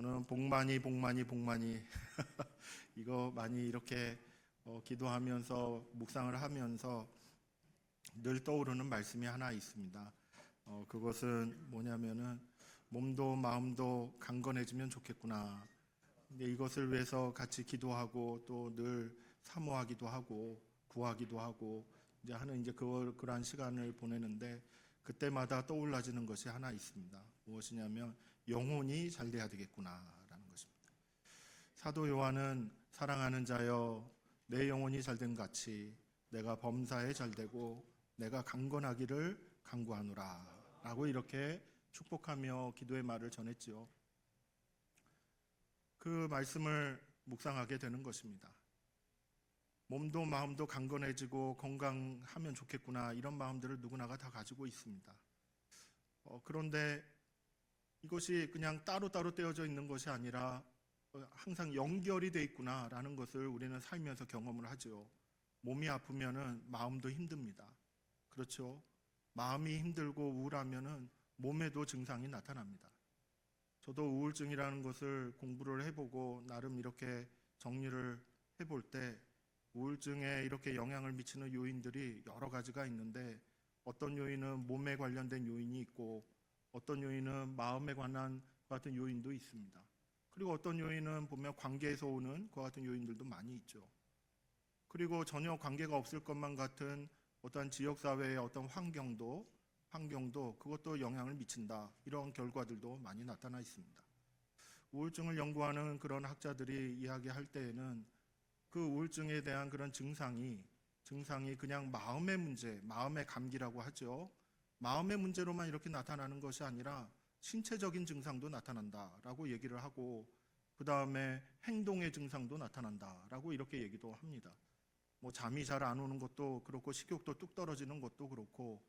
저는 복 많이 이거 많이 이렇게 기도하면서 묵상을 하면서 늘 떠오르는 말씀이 하나 있습니다. 그것은 뭐냐면은 몸도 마음도 강건해지면 좋겠구나. 근데 이것을 위해서 같이 기도하고 또 늘 사모하기도 하고 구하기도 하고 이제 그러한 시간을 보내는데 그때마다 떠올라지는 것이 하나 있습니다. 무엇이냐면 영혼이 잘 돼야 되겠구나라는 것입니다. 사도 요한은 사랑하는 자여 내 영혼이 잘된 같이 내가 범사에 잘되고 내가 강건하기를 간구하노라 라고 이렇게 축복하며 기도의 말을 전했지요. 그 말씀을 묵상하게 되는 것입니다. 몸도 마음도 강건해지고 건강하면 좋겠구나 이런 마음들을 누구나가 다 가지고 있습니다. 그런데 이것이 그냥 따로따로 떼어져 있는 것이 아니라 항상 연결이 돼 있구나라는 것을 우리는 살면서 경험을 하죠. 몸이 아프면은 마음도 힘듭니다. 그렇죠? 마음이 힘들고 우울하면은 몸에도 증상이 나타납니다. 저도 우울증이라는 것을 공부를 해보고 나름 이렇게 정리를 해볼 때 우울증에 이렇게 영향을 미치는 요인들이 여러 가지가 있는데 어떤 요인은 몸에 관련된 요인이 있고 어떤 요인은 마음에 관한 그 같은 요인도 있습니다. 그리고 어떤 요인은 보면 관계에서 오는 그 같은 요인들도 많이 있죠. 그리고 전혀 관계가 없을 것만 같은 어떤 지역사회의 어떤 환경도 그것도 영향을 미친다. 이런 결과들도 많이 나타나 있습니다. 우울증을 연구하는 그런 학자들이 이야기할 때에는 그 우울증에 대한 그런 증상이 그냥 마음의 문제, 마음의 감기라고 하죠. 마음의 문제로만 이렇게 나타나는 것이 아니라 신체적인 증상도 나타난다라고 얘기를 하고 그 다음에 행동의 증상도 나타난다라고 이렇게 얘기도 합니다. 뭐 잠이 잘 안 오는 것도 그렇고 식욕도 뚝 떨어지는 것도 그렇고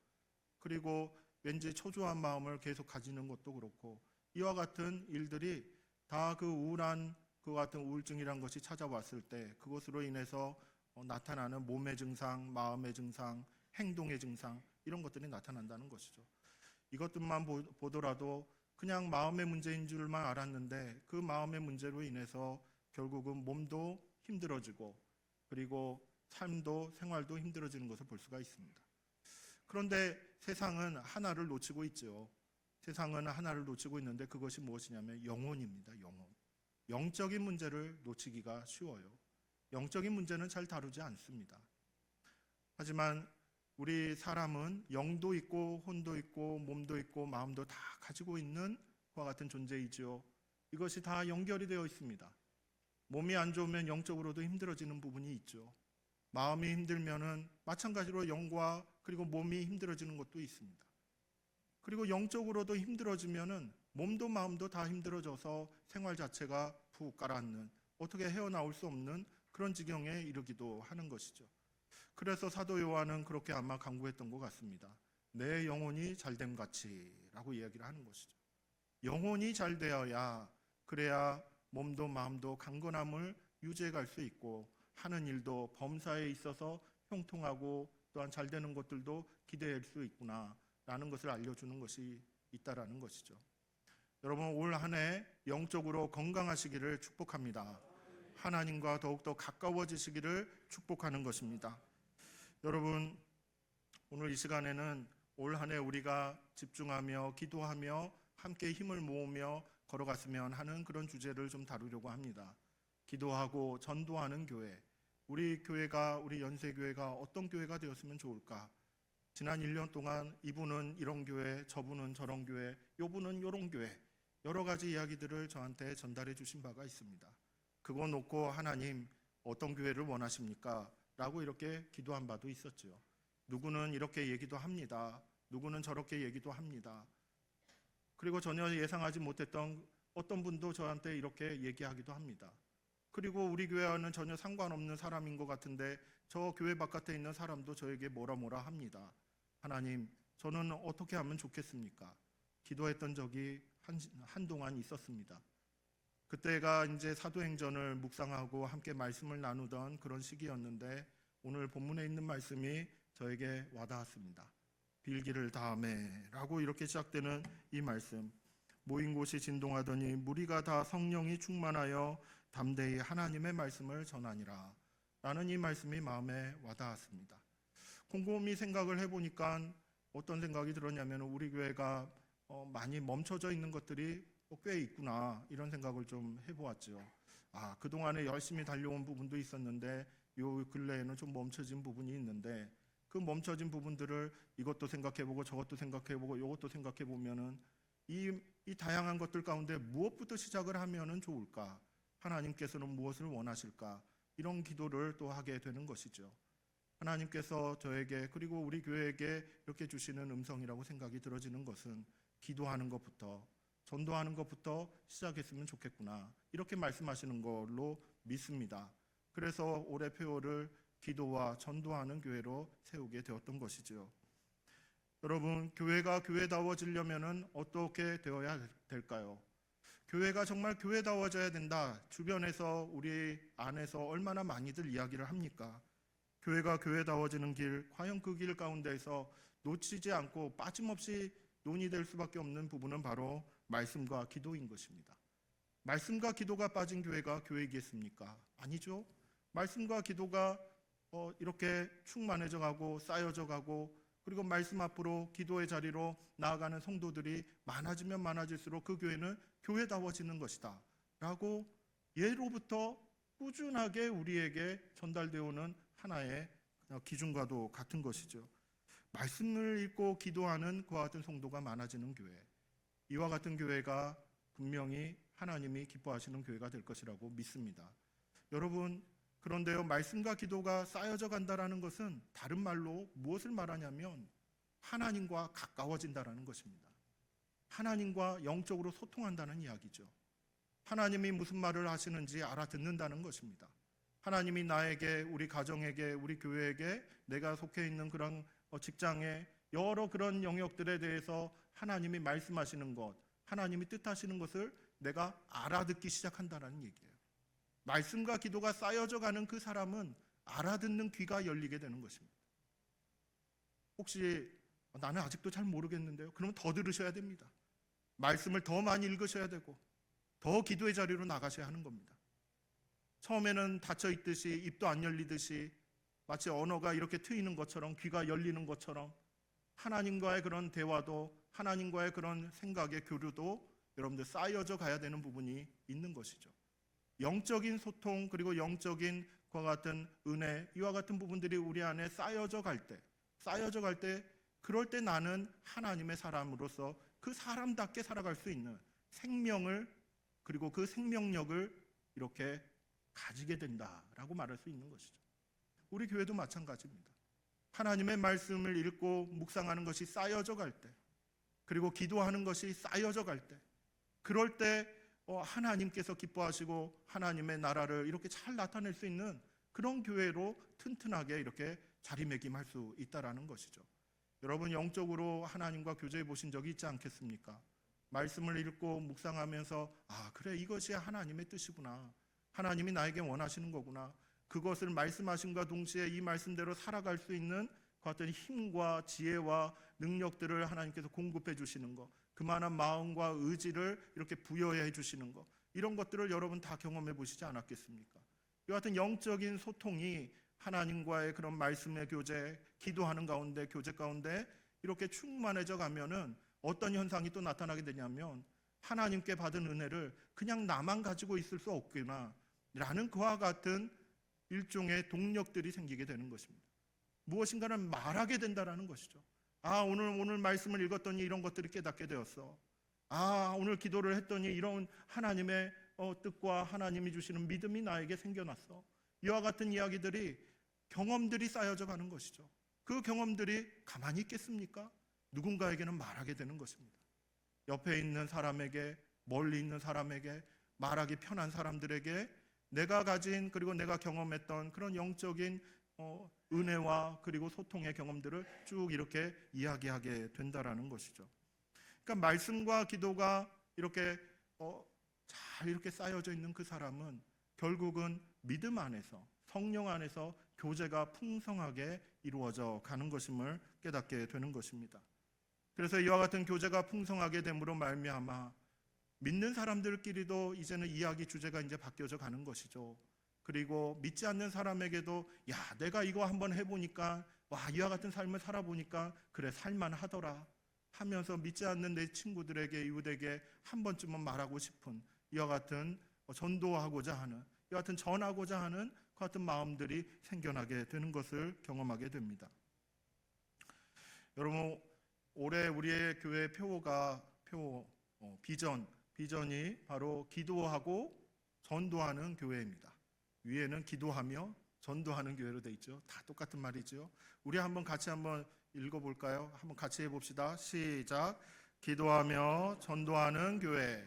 그리고 왠지 초조한 마음을 계속 가지는 것도 그렇고 이와 같은 일들이 다 그 우울한 그 같은 우울증이란 것이 찾아왔을 때 그것으로 인해서 나타나는 몸의 증상, 마음의 증상, 행동의 증상 이런 것들이 나타난다는 것이죠. 이것들만 보더라도 그냥 마음의 문제인 줄만 알았는데 그 마음의 문제로 인해서 결국은 몸도 힘들어지고 그리고 삶도 생활도 힘들어지는 것을 볼 수가 있습니다. 그런데 세상은 하나를 놓치고 있죠. 세상은 하나를 놓치고 있는데 그것이 무엇이냐면 영혼입니다. 영적인 문제를 놓치기가 쉬워요. 영적인 문제는 잘 다루지 않습니다. 하지만 우리 사람은 영도 있고 혼도 있고 몸도 있고 마음도 다 가지고 있는 그와 같은 존재이죠. 이것이 다 연결이 되어 있습니다. 몸이 안 좋으면 영적으로도 힘들어지는 부분이 있죠. 마음이 힘들면은 마찬가지로 영과 그리고 몸이 힘들어지는 것도 있습니다. 그리고 영적으로도 힘들어지면은 몸도 마음도 다 힘들어져서 생활 자체가 푹 가라앉는 어떻게 헤어나올 수 없는 그런 지경에 이르기도 하는 것이죠. 그래서 사도 요한은 그렇게 아마 간구했던 것 같습니다. 내 영혼이 잘됨 같이라고 이야기를 하는 것이죠. 영혼이 잘 되어야 그래야 몸도 마음도 강건함을 유지해 갈 수 있고 하는 일도 범사에 있어서 형통하고 또한 잘 되는 것들도 기대할 수 있구나 라는 것을 알려주는 것이 있다라는 것이죠. 여러분 올 한 해 영적으로 건강하시기를 축복합니다. 하나님과 더욱더 가까워지시기를 축복하는 것입니다. 여러분 오늘 이 시간에는 올 한 해 우리가 집중하며 기도하며 함께 힘을 모으며 걸어갔으면 하는 그런 주제를 좀 다루려고 합니다. 기도하고 전도하는 교회, 우리 교회가 우리 연세교회가 어떤 교회가 되었으면 좋을까? 지난 1년 동안 이분은 이런 교회, 저분은 저런 교회, 요분은 요런 교회 여러 가지 이야기들을 저한테 전달해 주신 바가 있습니다. 그거 놓고 하나님 어떤 교회를 원하십니까? 라고 이렇게 기도한 바도 있었죠. 누구는 이렇게 얘기도 합니다. 누구는 저렇게 얘기도 합니다. 그리고 전혀 예상하지 못했던 어떤 분도 저한테 이렇게 얘기하기도 합니다. 그리고 우리 교회와는 전혀 상관없는 사람인 것 같은데 저 교회 바깥에 있는 사람도 저에게 뭐라 합니다. 하나님, 저는 어떻게 하면 좋겠습니까? 기도했던 적이 한동안 있었습니다. 그때가 이제 사도행전을 묵상하고 함께 말씀을 나누던 그런 시기였는데 오늘 본문에 있는 말씀이 저에게 와닿았습니다. 빌기를 다하매 라고 이렇게 시작되는 이 말씀, 모인 곳이 진동하더니 무리가 다 성령이 충만하여 담대히 하나님의 말씀을 전하니라. 라는 이 말씀이 마음에 와닿았습니다. 곰곰이 생각을 해보니까 어떤 생각이 들었냐면 우리 교회가 많이 멈춰져 있는 것들이 꽤 있구나, 이런 생각을 좀 해보았죠. 그동안에 열심히 달려온 부분도 있었는데 요 근래에는 좀 멈춰진 부분이 있는데, 그 멈춰진 부분들을 이것도 생각해보고 저것도 생각해보고 이것도 생각해보면은 이 다양한 것들 가운데 무엇부터 시작을 하면은 좋을까? 하나님께서는 무엇을 원하실까? 이런 기도를 또 하게 되는 것이죠. 하나님께서 저에게 그리고 우리 교회에게 이렇게 주시는 음성이라고 생각이 들어지는 것은 기도하는 것부터, 전도하는 것부터 시작했으면 좋겠구나, 이렇게 말씀하시는 걸로 믿습니다. 그래서 올해 표어를 기도와 전도하는 교회로 세우게 되었던 것이죠. 여러분, 교회가 교회다워지려면 어떻게 되어야 될까요? 교회가 정말 교회다워져야 된다, 주변에서 우리 안에서 얼마나 많이들 이야기를 합니까? 교회가 교회다워지는 길, 과연 그 길 가운데서 놓치지 않고 빠짐없이 논의될 수밖에 없는 부분은 바로 말씀과 기도인 것입니다. 말씀과 기도가 빠진 교회가 교회이겠습니까? 아니죠. 말씀과 기도가 이렇게 충만해져 가고 쌓여져 가고, 그리고 말씀 앞으로 기도의 자리로 나아가는 성도들이 많아지면 많아질수록 그 교회는 교회다워지는 것이다 라고 예로부터 꾸준하게 우리에게 전달되어 오는 하나의 기준과도 같은 것이죠. 말씀을 읽고 기도하는 그와 같은 성도가 많아지는 교회, 이와 같은 교회가 분명히 하나님이 기뻐하시는 교회가 될 것이라고 믿습니다. 여러분, 그런데요, 말씀과 기도가 쌓여져 간다라는 것은 다른 말로 무엇을 말하냐면 하나님과 가까워진다라는 것입니다. 하나님과 영적으로 소통한다는 이야기죠. 하나님이 무슨 말을 하시는지 알아듣는다는 것입니다. 하나님이 나에게, 우리 가정에게, 우리 교회에게, 내가 속해 있는 그런 직장에 여러 그런 영역들에 대해서 하나님이 말씀하시는 것, 하나님이 뜻하시는 것을 내가 알아듣기 시작한다는 얘기예요. 말씀과 기도가 쌓여져 가는 그 사람은 알아듣는 귀가 열리게 되는 것입니다. 혹시 나는 아직도 잘 모르겠는데요? 그러면 더 들으셔야 됩니다. 말씀을 더 많이 읽으셔야 되고 더 기도의 자리로 나가셔야 하는 겁니다. 처음에는 닫혀 있듯이, 입도 안 열리듯이, 마치 언어가 이렇게 트이는 것처럼, 귀가 열리는 것처럼 하나님과의 그런 대화도, 하나님과의 그런 생각의 교류도 여러분들 쌓여져 가야 되는 부분이 있는 것이죠. 영적인 소통, 그리고 영적인 그와 같은 은혜, 이와 같은 부분들이 우리 안에 쌓여져 갈 때 그럴 때 나는 하나님의 사람으로서 그 사람답게 살아갈 수 있는 생명을, 그리고 그 생명력을 이렇게 가지게 된다라고 말할 수 있는 것이죠. 우리 교회도 마찬가지입니다. 하나님의 말씀을 읽고 묵상하는 것이 쌓여져 갈 때, 그리고 기도하는 것이 쌓여져 갈 때, 그럴 때 하나님께서 기뻐하시고 하나님의 나라를 이렇게 잘 나타낼 수 있는 그런 교회로 튼튼하게 이렇게 자리매김할 수 있다라는 것이죠. 여러분, 영적으로 하나님과 교제해 보신 적이 있지 않겠습니까? 말씀을 읽고 묵상하면서 그래, 이것이 하나님의 뜻이구나, 하나님이 나에게 원하시는 거구나, 그것을 말씀하심과 동시에 이 말씀대로 살아갈 수 있는 그 어떤 힘과 지혜와 능력들을 하나님께서 공급해 주시는 것, 그만한 마음과 의지를 이렇게 부여해 주시는 것, 이런 것들을 여러분 다 경험해 보시지 않았겠습니까? 이 같은 영적인 소통이 하나님과의 그런 말씀의 교제, 기도하는 가운데, 교제 가운데 이렇게 충만해져 가면은 어떤 현상이 또 나타나게 되냐면 하나님께 받은 은혜를 그냥 나만 가지고 있을 수 없구나 라는 그와 같은 일종의 동력들이 생기게 되는 것입니다. 무엇인가를 말하게 된다라는 것이죠. 오늘 말씀을 읽었더니 이런 것들을 깨닫게 되었어. 오늘 기도를 했더니 이런 하나님의 뜻과 하나님이 주시는 믿음이 나에게 생겨났어. 이와 같은 이야기들이, 경험들이 쌓여져 가는 것이죠. 그 경험들이 가만히 있겠습니까? 누군가에게는 말하게 되는 것입니다. 옆에 있는 사람에게, 멀리 있는 사람에게, 말하기 편한 사람들에게 내가 가진, 그리고 내가 경험했던 그런 영적인 은혜와 그리고 소통의 경험들을 쭉 이렇게 이야기하게 된다라는 것이죠. 그러니까 말씀과 기도가 이렇게 잘 이렇게 쌓여져 있는 그 사람은 결국은 믿음 안에서, 성령 안에서 교제가 풍성하게 이루어져 가는 것임을 깨닫게 되는 것입니다. 그래서 이와 같은 교제가 풍성하게 됨으로 말미암아 믿는 사람들끼리도 이제는 이야기 주제가 이제 바뀌어져 가는 것이죠. 그리고 믿지 않는 사람에게도 야, 내가 이거 한번 해보니까 와, 이와 같은 삶을 살아보니까 그래, 살만하더라 하면서 믿지 않는 내 친구들에게, 이웃에게 한 번쯤은 말하고 싶은 이와 같은 전도하고자 하는, 이와 같은 전하고자 하는 그 같은 마음들이 생겨나게 되는 것을 경험하게 됩니다. 여러분, 올해 우리의 교회 비전이 바로 기도하고 전도하는 교회입니다. 위에는 기도하며 전도하는 교회로 돼 있죠. 다 똑같은 말이죠. 우리 한번 같이 한번 읽어볼까요? 한번 같이 해봅시다. 시작. 기도하며 전도하는 교회.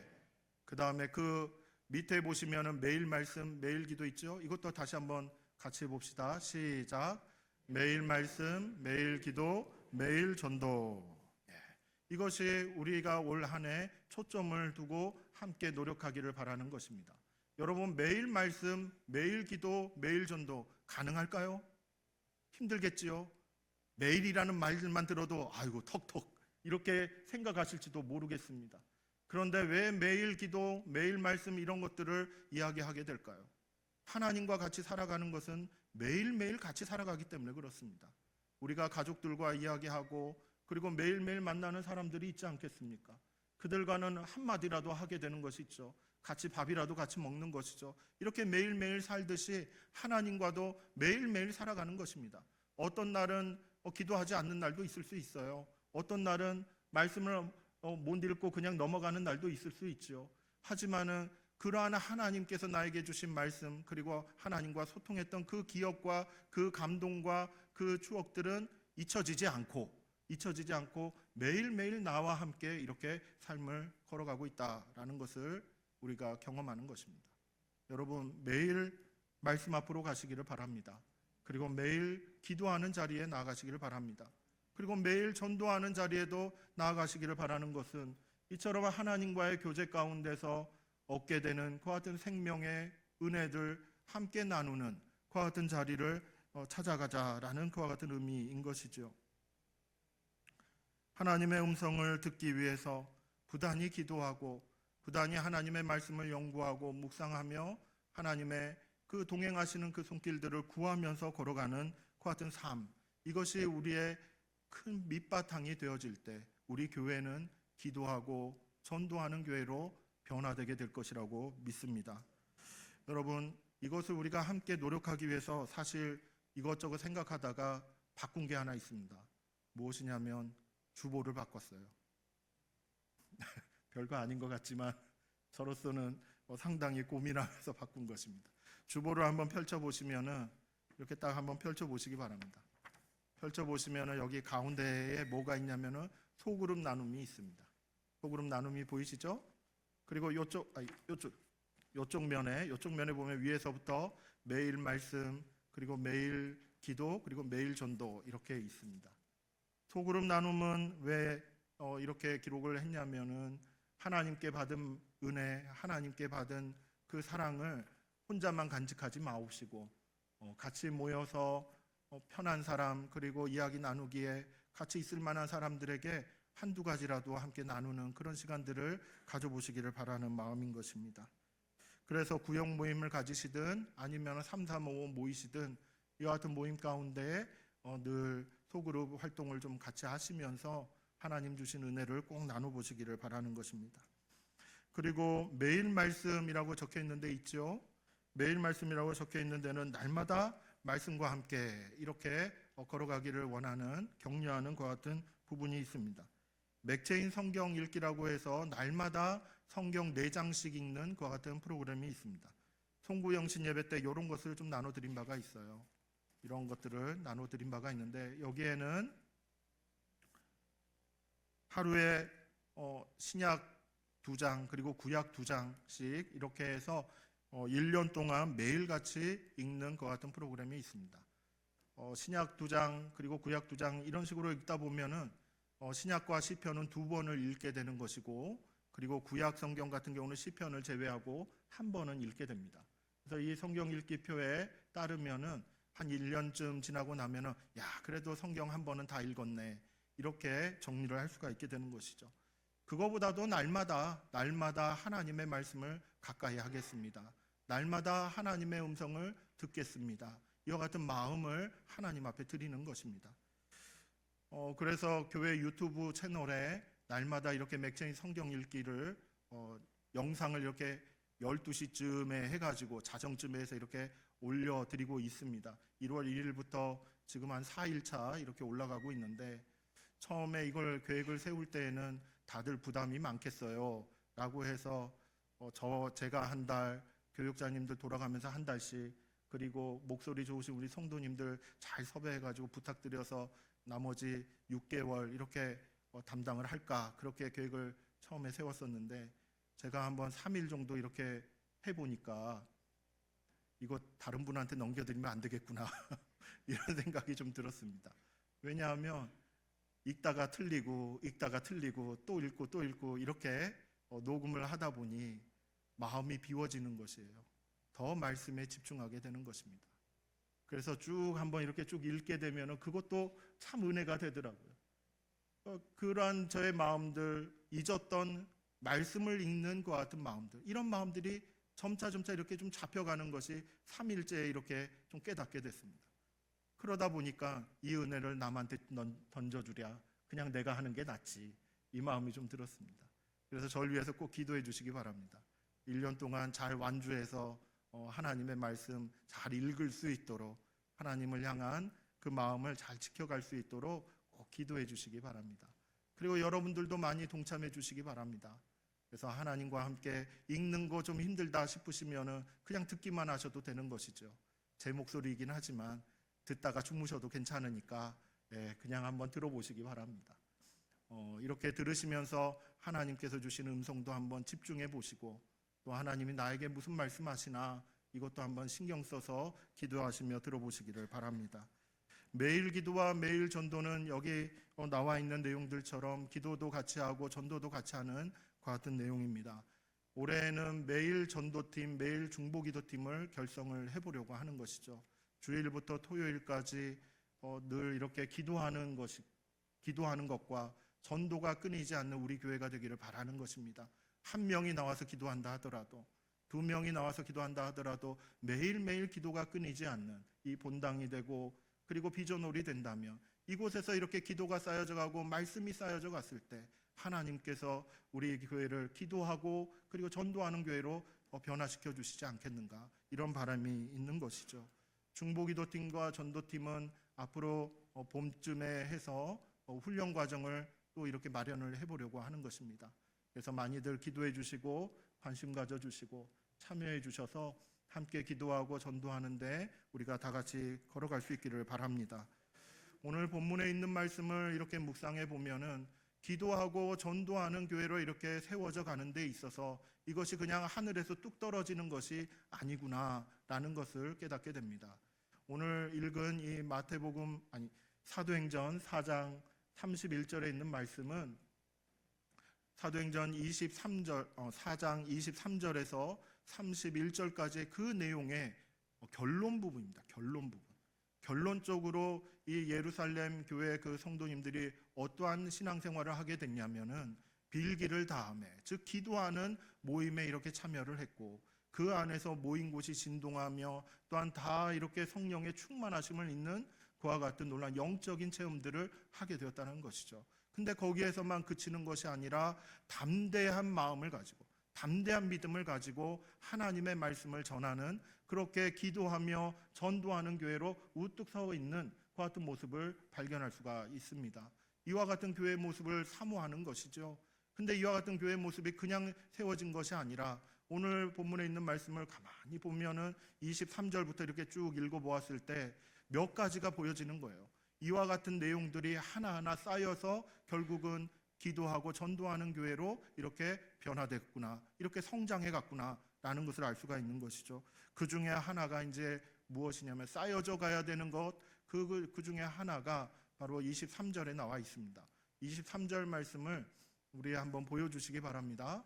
그 다음에 그 밑에 보시면은 매일 말씀, 매일 기도 있죠. 이것도 다시 한번 같이 해봅시다. 시작. 매일 말씀, 매일 기도, 매일 전도. 이것이 우리가 올 한 해 초점을 두고 함께 노력하기를 바라는 것입니다. 여러분, 매일 말씀, 매일 기도, 매일 전도 가능할까요? 힘들겠지요. 매일이라는 말들만 들어도 아이고 턱턱 이렇게 생각하실지도 모르겠습니다. 그런데 왜 매일 기도, 매일 말씀 이런 것들을 이야기하게 될까요? 하나님과 같이 살아가는 것은 매일매일 같이 살아가기 때문에 그렇습니다. 우리가 가족들과 이야기하고 그리고 매일매일 만나는 사람들이 있지 않겠습니까? 그들과는 한마디라도 하게 되는 것이죠. 같이 밥이라도 같이 먹는 것이죠. 이렇게 매일매일 살듯이 하나님과도 매일매일 살아가는 것입니다. 어떤 날은 기도하지 않는 날도 있을 수 있어요. 어떤 날은 말씀을 못 읽고 그냥 넘어가는 날도 있을 수 있죠. 하지만은 그러한 하나님께서 나에게 주신 말씀, 그리고 하나님과 소통했던 그 기억과 그 감동과 그 추억들은 잊혀지지 않고 매일매일 나와 함께 이렇게 삶을 걸어가고 있다라는 것을 우리가 경험하는 것입니다. 여러분, 매일 말씀 앞으로 가시기를 바랍니다. 그리고 매일 기도하는 자리에 나아가시기를 바랍니다. 그리고 매일 전도하는 자리에도 나아가시기를 바라는 것은 이처럼 하나님과의 교제 가운데서 얻게 되는 그와 같은 생명의 은혜들 함께 나누는 그와 같은 자리를 찾아가자라는 그와 같은 의미인 것이죠. 하나님의 음성을 듣기 위해서 부단히 기도하고 부단히 하나님의 말씀을 연구하고 묵상하며 하나님의 그 동행하시는 그 손길들을 구하면서 걸어가는 그 같은 삶, 이것이 우리의 큰 밑바탕이 되어질 때 우리 교회는 기도하고 전도하는 교회로 변화되게 될 것이라고 믿습니다. 여러분, 이것을 우리가 함께 노력하기 위해서 사실 이것저것 생각하다가 바꾼 게 하나 있습니다. 무엇이냐면 주보를 바꿨어요. 별거 아닌 것 같지만 저로서는 상당히 고민하면서 바꾼 것입니다. 주보를 한번 펼쳐보시면은 이렇게 딱 한번 펼쳐보시기 바랍니다. 펼쳐보시면은 여기 가운데에 뭐가 있냐면은 소그룹 나눔이 있습니다. 소그룹 나눔이 보이시죠? 그리고 요쪽 면에 보면 위에서부터 매일 말씀, 그리고 매일 기도, 그리고 매일 전도 이렇게 있습니다. 소그룹 나눔은 왜 이렇게 기록을 했냐면은 하나님께 받은 은혜, 하나님께 받은 그 사랑을 혼자만 간직하지 마옵시고 같이 모여서 편한 사람, 그리고 이야기 나누기에 같이 있을 만한 사람들에게 한두 가지라도 함께 나누는 그런 시간들을 가져보시기를 바라는 마음인 것입니다. 그래서 구역 모임을 가지시든 아니면 335 모이시든 이와 같은 모임 가운데 늘 소그룹 활동을 좀 같이 하시면서 하나님 주신 은혜를 꼭 나눠보시기를 바라는 것입니다. 그리고 매일 말씀이라고 적혀 있는 데 있죠. 매일 말씀이라고 적혀 있는 데는 날마다 말씀과 함께 이렇게 걸어가기를 원하는, 격려하는 것 같은 부분이 있습니다. 맥체인 성경 읽기라고 해서 날마다 성경 4장씩 읽는 그와 같은 프로그램이 있습니다. 송구영신 예배 때 이런 것을 좀 나눠드린 바가 있어요. 이런 것들을 나눠드린 바가 있는데 여기에는 하루에 신약 2장 그리고 구약 2장씩 이렇게 해서 1년 동안 매일같이 읽는 것 같은 프로그램이 있습니다. 신약 2장 그리고 구약 2장 이런 식으로 읽다 보면은 신약과 시편은 2번을 읽게 되는 것이고, 그리고 구약 성경 같은 경우는 시편을 제외하고 한 번은 읽게 됩니다. 그래서 이 성경 읽기표에 따르면은 한 1년쯤 지나고 나면은 야, 그래도 성경 한 번은 다 읽었네, 이렇게 정리를 할 수가 있게 되는 것이죠. 그거보다도 날마다 하나님의 말씀을 가까이 하겠습니다. 날마다 하나님의 음성을 듣겠습니다. 이와 같은 마음을 하나님 앞에 드리는 것입니다. 그래서 교회 유튜브 채널에 날마다 이렇게 맥체인 성경 읽기를 영상을 이렇게 12시쯤에 해가지고 자정쯤에 해서 이렇게 올려드리고 있습니다. 1월 1일부터 지금 한 4일차 이렇게 올라가고 있는데, 처음에 이걸 계획을 세울 때에는 다들 부담이 많겠어요 라고 해서 제가 한 달, 교육자님들 돌아가면서 한 달씩, 그리고 목소리 좋으신 우리 성도님들 잘 섭외해가지고 부탁드려서 나머지 6개월 이렇게 담당을 할까, 그렇게 계획을 처음에 세웠었는데, 제가 한번 3일 정도 이렇게 해보니까 이거 다른 분한테 넘겨드리면 안 되겠구나 이런 생각이 좀 들었습니다. 왜냐하면 읽다가 틀리고 또 읽고 이렇게 녹음을 하다 보니 마음이 비워지는 것이에요. 더 말씀에 집중하게 되는 것입니다. 그래서 쭉 한번 이렇게 쭉 읽게 되면 그것도 참 은혜가 되더라고요. 그러한 저의 마음들, 잊었던 말씀을 읽는 것 같은 마음들, 이런 마음들이 점차 이렇게 좀 잡혀가는 것이 3일째 이렇게 좀 깨닫게 됐습니다. 그러다 보니까 이 은혜를 남한테 던져주랴, 그냥 내가 하는 게 낫지, 이 마음이 좀 들었습니다. 그래서 저를 위해서 꼭 기도해 주시기 바랍니다. 1년 동안 잘 완주해서 하나님의 말씀 잘 읽을 수 있도록, 하나님을 향한 그 마음을 잘 지켜갈 수 있도록 꼭 기도해 주시기 바랍니다. 그리고 여러분들도 많이 동참해 주시기 바랍니다. 그래서 하나님과 함께 읽는 거 좀 힘들다 싶으시면 그냥 듣기만 하셔도 되는 것이죠. 제 목소리이긴 하지만 듣다가 주무셔도 괜찮으니까 그냥 한번 들어보시기 바랍니다. 이렇게 들으시면서 하나님께서 주시는 음성도 한번 집중해 보시고, 또 하나님이 나에게 무슨 말씀하시나 이것도 한번 신경 써서 기도하시며 들어보시기를 바랍니다. 매일 기도와 매일 전도는 여기 나와 있는 내용들처럼 기도도 같이 하고 전도도 같이 하는 같은 내용입니다. 올해는 매일 전도팀, 매일 중보기도팀을 결성을 해보려고 하는 것이죠. 주일부터 토요일까지 늘 이렇게 기도하는 것과 전도가 끊이지 않는 우리 교회가 되기를 바라는 것입니다. 한 명이 나와서 기도한다 하더라도, 2명이 나와서 기도한다 하더라도 매일매일 기도가 끊이지 않는 이 본당이 되고, 그리고 비전홀이 된다면 이곳에서 이렇게 기도가 쌓여져 가고 말씀이 쌓여져 갔을 때 하나님께서 우리 교회를 기도하고 그리고 전도하는 교회로 변화시켜 주시지 않겠는가, 이런 바람이 있는 것이죠. 중보기도팀과 전도팀은 앞으로 봄쯤에 해서 훈련 과정을 또 이렇게 마련을 해보려고 하는 것입니다. 그래서 많이들 기도해 주시고 관심 가져 주시고 참여해 주셔서 함께 기도하고 전도하는데 우리가 다 같이 걸어갈 수 있기를 바랍니다. 오늘 본문에 있는 말씀을 이렇게 묵상해 보면은 기도하고 전도하는 교회로 이렇게 세워져 가는 데 있어서 이것이 그냥 하늘에서 뚝 떨어지는 것이 아니구나라는 것을 깨닫게 됩니다. 오늘 읽은 이 사도행전 4장 31절에 있는 말씀은 사도행전 4장 23절에서 31절까지의 그 내용의 결론 부분입니다. 결론적으로 이 예루살렘 교회 그 성도님들이 어떠한 신앙생활을 하게 됐냐면은 빌기를 다음에, 즉 기도하는 모임에 이렇게 참여를 했고, 그 안에서 모인 곳이 진동하며 또한 다 이렇게 성령의 충만하심을 있는 그와 같은 놀라운 영적인 체험들을 하게 되었다는 것이죠. 근데 거기에서만 그치는 것이 아니라 담대한 마음을 가지고, 담대한 믿음을 가지고 하나님의 말씀을 전하는, 그렇게 기도하며 전도하는 교회로 우뚝 서 있는 그 같은 모습을 발견할 수가 있습니다. 이와 같은 교회의 모습을 사모하는 것이죠. 근데 이와 같은 교회의 모습이 그냥 세워진 것이 아니라 오늘 본문에 있는 말씀을 가만히 보면은 23절부터 이렇게 쭉 읽어보았을 때 몇 가지가 보여지는 거예요. 이와 같은 내용들이 하나하나 쌓여서 결국은 기도하고 전도하는 교회로 이렇게 변화됐구나, 이렇게 성장해 갔구나 라는 것을 알 수가 있는 것이죠. 그 중에 하나가 이제 무엇이냐면 쌓여져 가야 되는 것, 그 중에 하나가 바로 23절에 나와 있습니다. 23절 말씀을 우리 한번 보여주시기 바랍니다.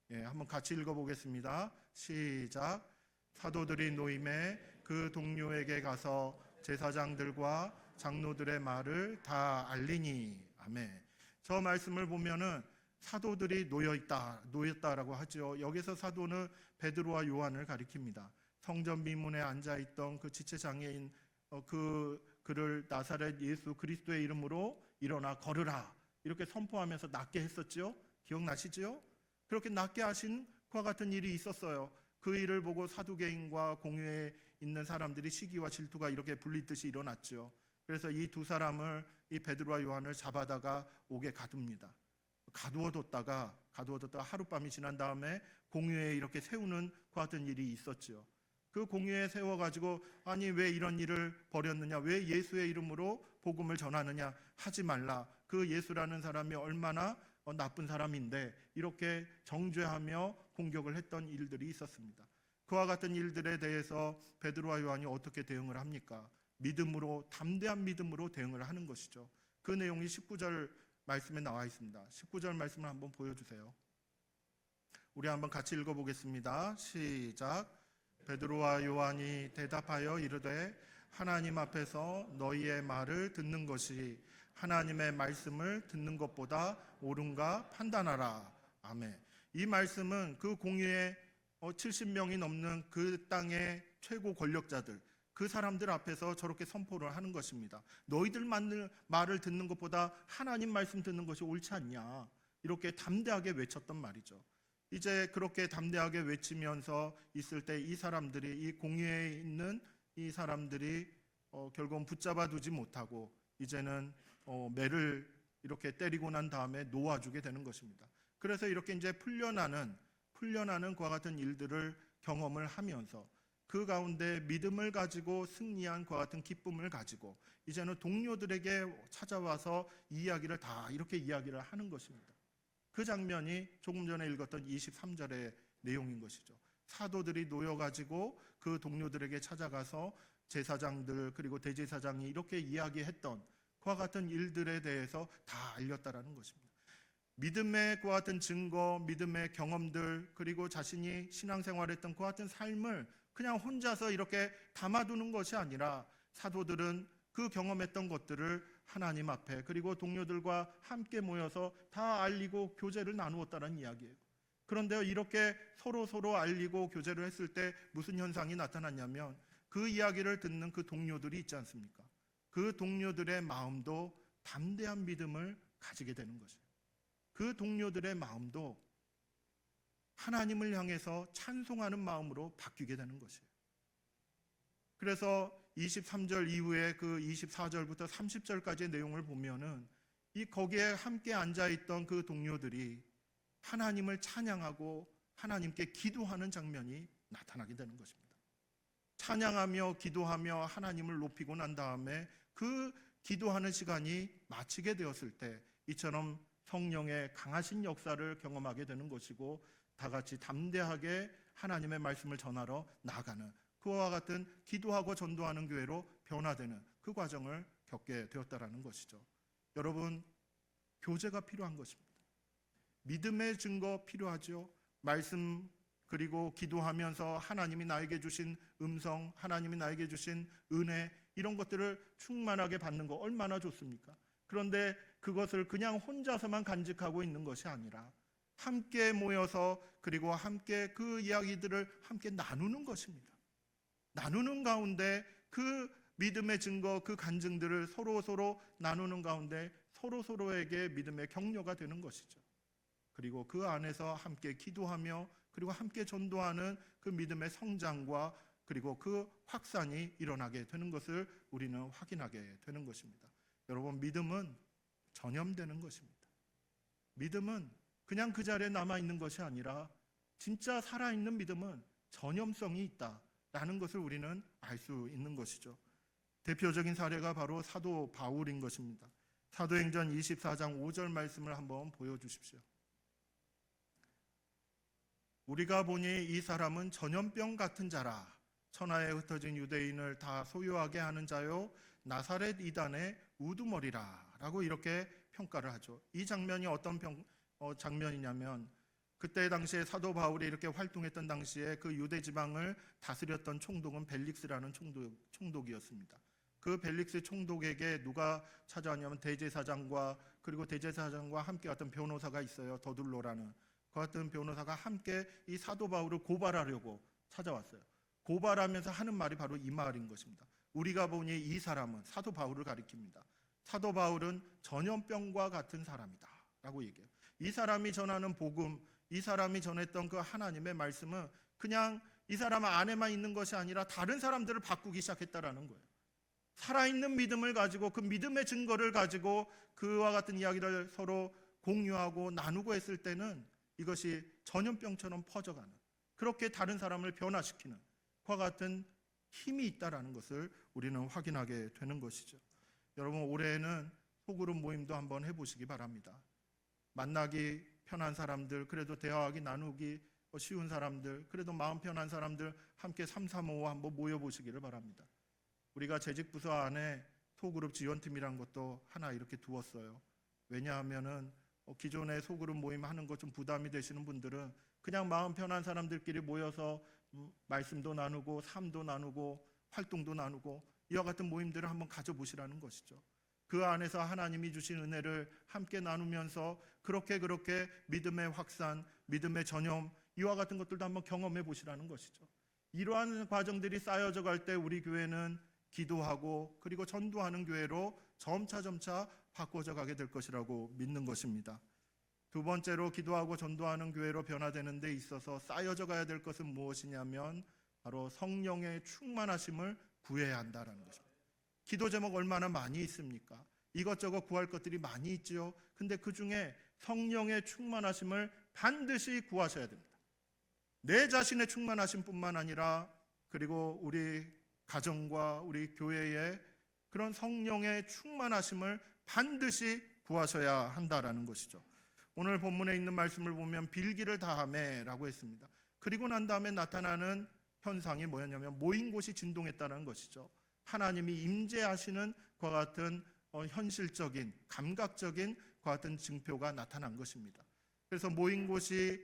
한번 같이 읽어보겠습니다. 시작. 사도들이 노임에 그 동료에게 가서 제사장들과 장로들의 말을 다 알리니. 아멘. 저 말씀을 보면은 사도들이 놓였다라고 하죠. 여기서 사도는 베드로와 요한을 가리킵니다. 성전 미문에 앉아있던 그 지체장애인 그를 나사렛 예수 그리스도의 이름으로 일어나 걸으라 이렇게 선포하면서 낫게 했었죠. 기억나시죠? 그렇게 낫게 하신 그와 같은 일이 있었어요. 그 일을 보고 사두개인과 공회에 있는 사람들이 시기와 질투가 이렇게 불리듯이 일어났죠. 그래서 이 두 사람을, 이 베드로와 요한을 잡아다가 옥에 가둡니다. 가두어뒀다가 하룻밤이 지난 다음에 공회에 이렇게 세우는 그 같은 일이 있었죠. 그 공회에 세워가지고 아니 왜 이런 일을 벌였느냐, 왜 예수의 이름으로 복음을 전하느냐, 하지 말라, 그 예수라는 사람이 얼마나 나쁜 사람인데, 이렇게 정죄하며 공격을 했던 일들이 있었습니다. 그와 같은 일들에 대해서 베드로와 요한이 어떻게 대응을 합니까? 믿음으로, 담대한 믿음으로 대응을 하는 것이죠. 그 내용이 19절 말씀에 나와 있습니다. 19절 말씀을 한번 보여주세요. 우리 한번 같이 읽어보겠습니다. 시작. 베드로와 요한이 대답하여 이르되 하나님 앞에서 너희의 말을 듣는 것이 하나님의 말씀을 듣는 것보다 옳은가 판단하라. 아멘. 이 말씀은 그 공회에 70명이 넘는 그 땅의 최고 권력자들, 그 사람들 앞에서 저렇게 선포를 하는 것입니다. 너희들 말을 듣는 것보다 하나님 말씀 듣는 것이 옳지 않냐, 이렇게 담대하게 외쳤단 말이죠. 이제 그렇게 담대하게 외치면서 있을 때 이 사람들이, 이 공회에 있는 이 사람들이 결국은 붙잡아 두지 못하고 이제는 매를 이렇게 때리고 난 다음에 놓아주게 되는 것입니다. 그래서 이렇게 이제 풀려나는 그와 같은 일들을 경험을 하면서 그 가운데 믿음을 가지고 승리한 그와 같은 기쁨을 가지고 이제는 동료들에게 찾아와서 이야기를 다 이렇게 이야기를 하는 것입니다. 그 장면이 조금 전에 읽었던 23절의 내용인 것이죠. 사도들이 놓여가지고 그 동료들에게 찾아가서 제사장들 그리고 대제사장이 이렇게 이야기했던 그와 같은 일들에 대해서 다 알렸다라는 것입니다. 믿음의 그와 같은 증거, 믿음의 경험들, 그리고 자신이 신앙생활했던 그와 같은 삶을 그냥 혼자서 이렇게 담아두는 것이 아니라 사도들은 그 경험했던 것들을 하나님 앞에 그리고 동료들과 함께 모여서 다 알리고 교제를 나누었다는 이야기예요. 그런데 이렇게 서로 알리고 교제를 했을 때 무슨 현상이 나타났냐면 그 이야기를 듣는 그 동료들이 있지 않습니까? 그 동료들의 마음도 담대한 믿음을 가지게 되는 것이에요. 그 동료들의 마음도 하나님을 향해서 찬송하는 마음으로 바뀌게 되는 것이에요. 그래서 23절 이후에 그 24절부터 30절까지의 내용을 보면은 거기에 함께 앉아있던 그 동료들이 하나님을 찬양하고 하나님께 기도하는 장면이 나타나게 되는 것입니다. 찬양하며 기도하며 하나님을 높이고 난 다음에 그 기도하는 시간이 마치게 되었을 때 이처럼 성령의 강하신 역사를 경험하게 되는 것이고 다 같이 담대하게 하나님의 말씀을 전하러 나아가는 그와 같은 기도하고 전도하는 교회로 변화되는 그 과정을 겪게 되었다라는 것이죠. 여러분, 교제가 필요한 것입니다. 믿음의 증거 필요하죠. 말씀 그리고 기도하면서 하나님이 나에게 주신 음성, 하나님이 나에게 주신 은혜, 이런 것들을 충만하게 받는 거 얼마나 좋습니까? 그런데 그것을 그냥 혼자서만 간직하고 있는 것이 아니라 함께 모여서 그리고 함께 그 이야기들을 함께 나누는 것입니다. 나누는 가운데 그 믿음의 증거, 그 간증들을 서로 나누는 가운데 서로에게 믿음의 격려가 되는 것이죠. 그리고 그 안에서 함께 기도하며 그리고 함께 전도하는 그 믿음의 성장과 그리고 그 확산이 일어나게 되는 것을 우리는 확인하게 되는 것입니다. 여러분, 믿음은 전염되는 것입니다. 믿음은 그냥 그 자리에 남아있는 것이 아니라 진짜 살아있는 믿음은 전염성이 있다라는 것을 우리는 알 수 있는 것이죠. 대표적인 사례가 바로 사도 바울인 것입니다. 사도행전 24장 5절 말씀을 한번 보여주십시오. 우리가 보니 이 사람은 전염병 같은 자라. 천하에 흩어진 유대인을 다 소유하게 하는 자요 나사렛 이단의 우두머리라 라고 이렇게 평가를 하죠. 이 장면이 어떤 장면이냐면 그때 당시에 사도 바울이 이렇게 활동했던 당시에 그 유대 지방을 다스렸던 총독은 벨릭스라는 총독이었습니다. 그 벨릭스 총독에게 누가 찾아왔냐면 대제사장과 그리고 대제사장과 함께 갔던 변호사가 있어요. 더둘로라는 그 같은 변호사가 함께 이 사도 바울을 고발하려고 찾아왔어요. 고발하면서 하는 말이 바로 이 말인 것입니다. 우리가 보니 이 사람은, 사도 바울을 가리킵니다. 사도 바울은 전염병과 같은 사람이다 라고 얘기해요. 이 사람이 전하는 복음, 이 사람이 전했던 그 하나님의 말씀은 그냥 이 사람 안에만 있는 것이 아니라 다른 사람들을 바꾸기 시작했다라는 거예요. 살아있는 믿음을 가지고 그 믿음의 증거를 가지고 그와 같은 이야기를 서로 공유하고 나누고 했을 때는 이것이 전염병처럼 퍼져가는, 그렇게 다른 사람을 변화시키는 그와 같은 힘이 있다라는 것을 우리는 확인하게 되는 것이죠. 여러분, 올해는 소그룹 모임도 한번 해보시기 바랍니다. 만나기 편한 사람들, 그래도 대화하기 나누기 쉬운 사람들, 그래도 마음 편한 사람들 함께 335 한번 모여보시기를 바랍니다. 우리가 재직부서 안에 소그룹 지원팀이란 것도 하나 이렇게 두었어요. 왜냐하면은 기존에 소그룹 모임 하는 것 좀 부담이 되시는 분들은 그냥 마음 편한 사람들끼리 모여서 말씀도 나누고 삶도 나누고 활동도 나누고 이와 같은 모임들을 한번 가져보시라는 것이죠. 그 안에서 하나님이 주신 은혜를 함께 나누면서 그렇게 믿음의 확산, 믿음의 전염, 이와 같은 것들도 한번 경험해 보시라는 것이죠. 이러한 과정들이 쌓여져 갈 때 우리 교회는 기도하고 그리고 전도하는 교회로 점차 바꿔져 가게 될 것이라고 믿는 것입니다. 두 번째로 기도하고 전도하는 교회로 변화되는 데 있어서 쌓여져 가야 될 것은 무엇이냐면 바로 성령의 충만하심을 구해야 한다는 것입니다. 기도 제목 얼마나 많이 있습니까? 이것저것 구할 것들이 많이 있죠. 근데 그 중에 성령의 충만하심을 반드시 구하셔야 됩니다. 내 자신의 충만하심뿐만 아니라 그리고 우리 가정과 우리 교회의 그런 성령의 충만하심을 반드시 구하셔야 한다라는 것이죠. 오늘 본문에 있는 말씀을 보면 빌기를 다하매라고 했습니다. 그리고 난 다음에 나타나는 현상이 뭐였냐면 모인 곳이 진동했다는 것이죠. 하나님이 임재하시는 그와 같은 현실적인 감각적인 그와 같은 증표가 나타난 것입니다. 그래서 모인 곳이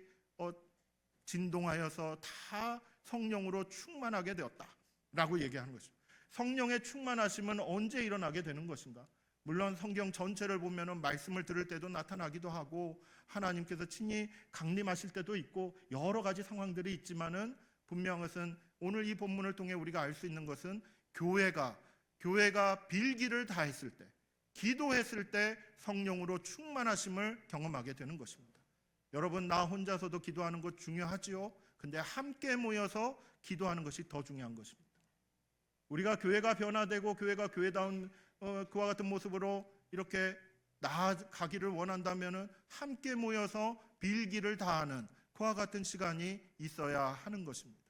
진동하여서 다 성령으로 충만하게 되었다라고 얘기하는 것입니다. 성령의 충만하심은 언제 일어나게 되는 것인가? 물론 성경 전체를 보면은 말씀을 들을 때도 나타나기도 하고 하나님께서 친히 강림하실 때도 있고 여러 가지 상황들이 있지만은 분명한 것은 오늘 이 본문을 통해 우리가 알 수 있는 것은 교회가 빌기를 다했을 때, 기도했을 때 성령으로 충만하심을 경험하게 되는 것입니다. 여러분, 나 혼자서도 기도하는 것 중요하지요. 근데 함께 모여서 기도하는 것이 더 중요한 것입니다. 우리가 교회가 변화되고 교회가 교회다운 그와 같은 모습으로 이렇게 나아가기를 원한다면 함께 모여서 빌기를 다하는 그와 같은 시간이 있어야 하는 것입니다.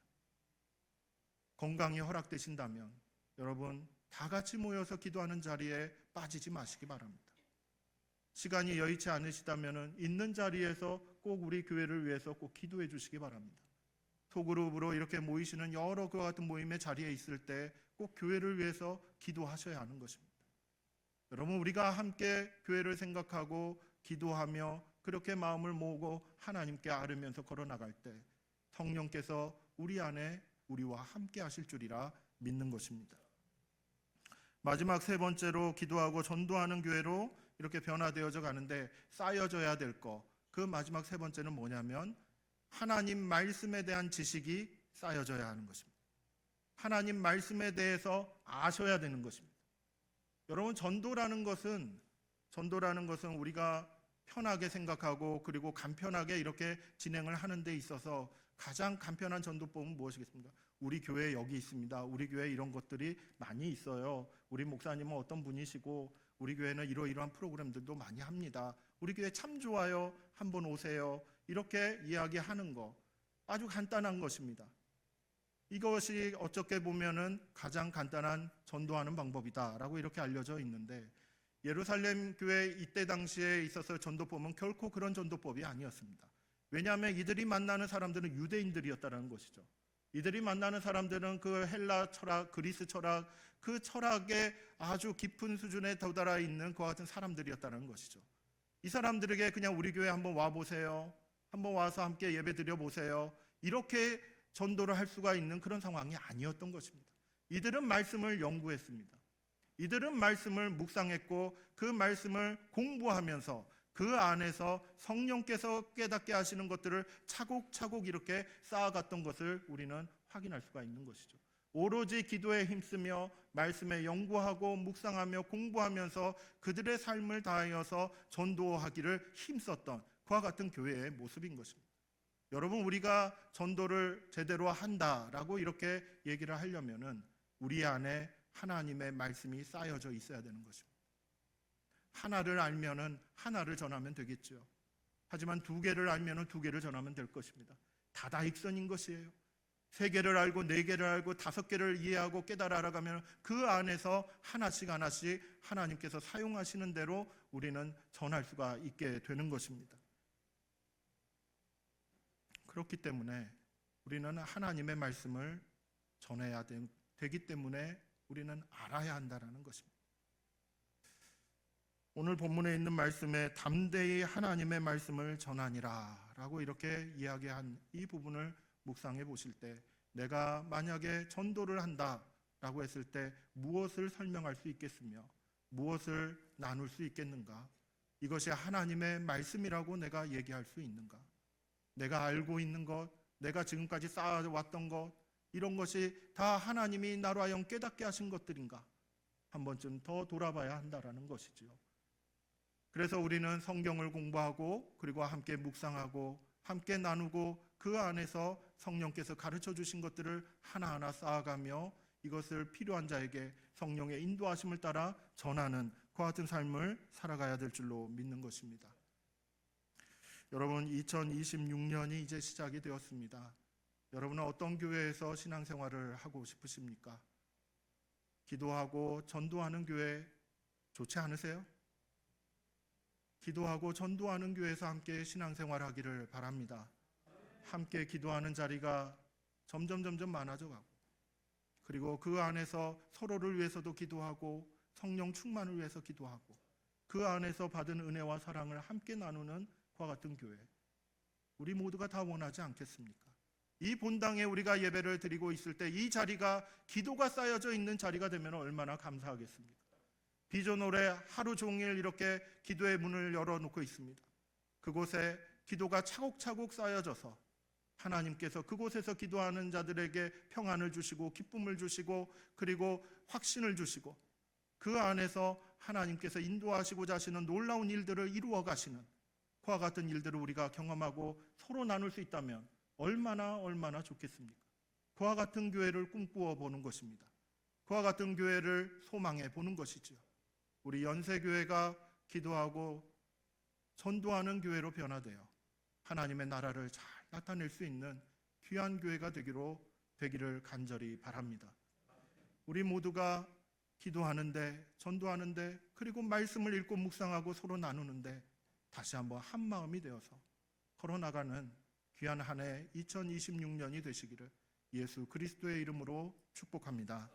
건강이 허락되신다면 여러분 다 같이 모여서 기도하는 자리에 빠지지 마시기 바랍니다. 시간이 여의치 않으시다면 있는 자리에서 꼭 우리 교회를 위해서 꼭 기도해 주시기 바랍니다. 소그룹으로 이렇게 모이시는 여러 그와 같은 모임의 자리에 있을 때 꼭 교회를 위해서 기도하셔야 하는 것입니다. 여러분, 우리가 함께 교회를 생각하고 기도하며 그렇게 마음을 모으고 하나님께 아뢰면서 걸어나갈 때 성령께서 우리 안에 우리와 함께 하실 줄이라 믿는 것입니다. 마지막 세 번째로 기도하고 전도하는 교회로 이렇게 변화되어져 가는데 쌓여져야 될 것, 그 마지막 세 번째는 뭐냐면 하나님 말씀에 대한 지식이 쌓여져야 하는 것입니다. 하나님 말씀에 대해서 아셔야 되는 것입니다. 여러분, 전도라는 것은 우리가 편하게 생각하고 그리고 간편하게 이렇게 진행을 하는 데 있어서 가장 간편한 전도법은 무엇이겠습니까? 우리 교회에 여기 있습니다. 우리 교회에 이런 것들이 많이 있어요. 우리 목사님은 어떤 분이시고 우리 교회는 이러이러한 프로그램들도 많이 합니다. 우리 교회 참 좋아요. 한번 오세요. 이렇게 이야기하는 거 아주 간단한 것입니다. 이것이 어떻게 보면은 가장 간단한 전도하는 방법이다라고 이렇게 알려져 있는데 예루살렘 교회 이때 당시에 있어서 전도법은 결코 그런 전도법이 아니었습니다. 왜냐하면 이들이 만나는 사람들은 유대인들이었다는 것이죠. 이들이 만나는 사람들은 그 헬라 철학, 그리스 철학, 그 철학의 아주 깊은 수준에 도달해 있는 그와 같은 사람들이었다는 것이죠. 이 사람들에게 그냥 우리 교회 한번 와보세요. 한번 와서 함께 예배 드려보세요. 이렇게 전도를 할 수가 있는 그런 상황이 아니었던 것입니다. 이들은 말씀을 연구했습니다. 이들은 말씀을 묵상했고 그 말씀을 공부하면서 그 안에서 성령께서 깨닫게 하시는 것들을 차곡차곡 이렇게 쌓아갔던 것을 우리는 확인할 수가 있는 것이죠. 오로지 기도에 힘쓰며 말씀에 연구하고 묵상하며 공부하면서 그들의 삶을 다하여서 전도하기를 힘썼던 그와 같은 교회의 모습인 것입니다. 여러분, 우리가 전도를 제대로 한다라고 이렇게 얘기를 하려면은 우리 안에 하나님의 말씀이 쌓여져 있어야 되는 것입니다. 하나를 알면은 하나를 전하면 되겠죠. 하지만 두 개를 알면은 두 개를 전하면 될 것입니다. 다다익선인 것이에요. 세 개를 알고 네 개를 알고 다섯 개를 이해하고 깨달아 알아가면 그 안에서 하나씩 하나씩 하나님께서 사용하시는 대로 우리는 전할 수가 있게 되는 것입니다. 그렇기 때문에 우리는 하나님의 말씀을 전해야 되기 때문에 우리는 알아야 한다는 것입니다. 오늘 본문에 있는 말씀에 담대히 하나님의 말씀을 전하니라 라고 이렇게 이야기한 이 부분을 묵상해 보실 때 내가 만약에 전도를 한다라고 했을 때 무엇을 설명할 수 있겠으며 무엇을 나눌 수 있겠는가? 이것이 하나님의 말씀이라고 내가 얘기할 수 있는가? 내가 알고 있는 것, 내가 지금까지 쌓아왔던 것, 이런 것이 다 하나님이 나로 하여금 깨닫게 하신 것들인가? 한 번쯤 더 돌아봐야 한다라는 것이지요. 그래서 우리는 성경을 공부하고 그리고 함께 묵상하고 함께 나누고 그 안에서 성령께서 가르쳐 주신 것들을 하나하나 쌓아가며 이것을 필요한 자에게 성령의 인도하심을 따라 전하는 그와 같은 삶을 살아가야 될 줄로 믿는 것입니다. 여러분, 2026년이 이제 시작이 되었습니다. 여러분은 어떤 교회에서 신앙생활을 하고 싶으십니까? 기도하고 전도하는 교회 좋지 않으세요? 기도하고 전도하는 교회에서 함께 신앙생활을 하기를 바랍니다. 함께 기도하는 자리가 점점 많아져 가고 그리고 그 안에서 서로를 위해서도 기도하고 성령 충만을 위해서 기도하고 그 안에서 받은 은혜와 사랑을 함께 나누는 그와 같은 교회, 우리 모두가 다 원하지 않겠습니까? 이 본당에 우리가 예배를 드리고 있을 때 이 자리가 기도가 쌓여져 있는 자리가 되면 얼마나 감사하겠습니까? 비전홀에 하루 종일 이렇게 기도의 문을 열어놓고 있습니다. 그곳에 기도가 차곡차곡 쌓여져서 하나님께서 그곳에서 기도하는 자들에게 평안을 주시고 기쁨을 주시고 그리고 확신을 주시고 그 안에서 하나님께서 인도하시고자 하시는 놀라운 일들을 이루어 가시는 그와 같은 일들을 우리가 경험하고 서로 나눌 수 있다면 얼마나 좋겠습니까? 그와 같은 교회를 꿈꾸어 보는 것입니다. 그와 같은 교회를 소망해 보는 것이죠. 우리 연세교회가 기도하고 전도하는 교회로 변화되어 하나님의 나라를 잘 나타낼 수 있는 귀한 교회가 되기를 간절히 바랍니다. 우리 모두가 기도하는데 전도하는데 그리고 말씀을 읽고 묵상하고 서로 나누는데 다시 한번 한 마음이 되어서 걸어나가는 귀한 한 해 2026년이 되시기를 예수 그리스도의 이름으로 축복합니다.